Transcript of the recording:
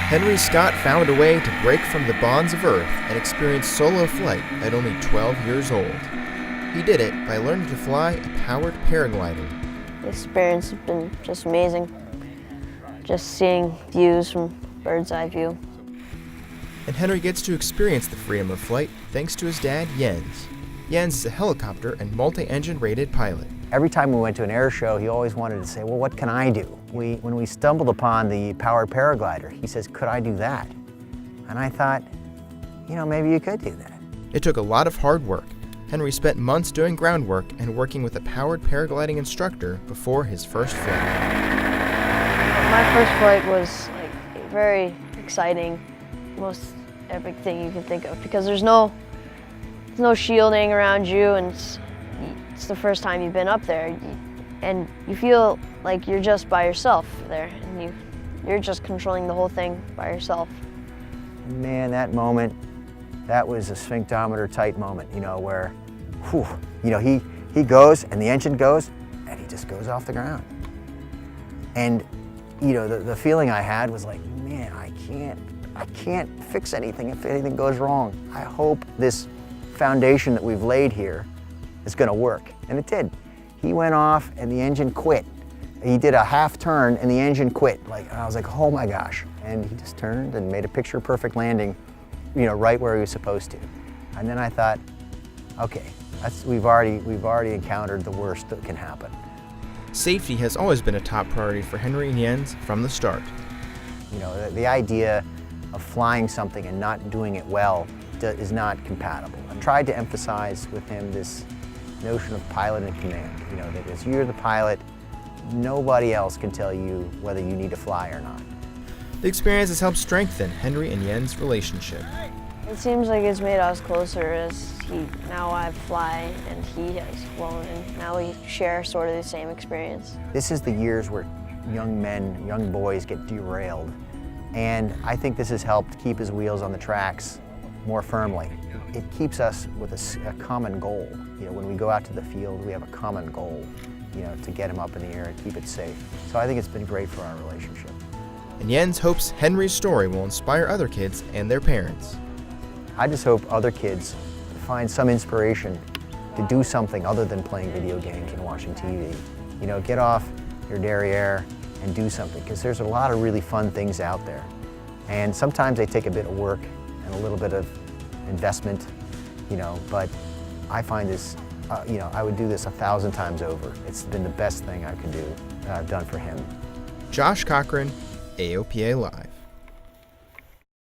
Henry Scott found a way to break from the bonds of Earth and experience solo flight at only 12 years old. He did it by learning to fly a powered paraglider. The experience has been just amazing. Just seeing views from bird's eye view. And Henry gets to experience the freedom of flight thanks to his dad, Jens. Jens is a helicopter and multi-engine rated pilot. Every time we went to an air show, he always wanted to say, well, what can I do? When we stumbled upon the powered paraglider, he says, could I do that? And I thought, maybe you could do that. It took a lot of hard work. Henry spent months doing groundwork and working with a powered paragliding instructor before his first flight. My first flight was very exciting, most epic thing you can think of, because there's no shielding around you, and it's the first time you've been up there, and you feel like you're just by yourself there, and you're just controlling the whole thing by yourself. Man, that moment, that was a sphinctometer tight moment, where, he goes and the engine goes and he just goes off the ground. And, the feeling I had was like, man, I can't fix anything if anything goes wrong. I hope this foundation that we've laid here is gonna work. And it did. He went off and the engine quit. He did a half turn and the engine quit. And I was like, oh my gosh. And he just turned and made a picture perfect landing, right where he was supposed to. And then I thought, okay, we've already encountered the worst that can happen. Safety has always been a top priority for Henry and Jens from the start. The idea of flying something and not doing it well is not compatible. I tried to emphasize with him this notion of pilot and command, that as you're the pilot, nobody else can tell you whether you need to fly or not. The experience has helped strengthen Henry and Jens' relationship. It seems like it's made us closer, as now I fly and he has flown, and now we share sort of the same experience. This is the years where young boys get derailed, and I think this has helped keep his wheels on the tracks more firmly. It keeps us with a common goal. When we go out to the field, we have a common goal, to get him up in the air and keep it safe. So I think it's been great for our relationship. And Jens hopes Henry's story will inspire other kids and their parents. I just hope other kids find some inspiration to do something other than playing video games and watching TV. Get off your derriere and do something, because there's a lot of really fun things out there. And sometimes they take a bit of work and a little bit of investment, but I find this, I would do this 1,000 times over. It's been the best thing I could do, I've done for him. Josh Cochran, AOPA Live.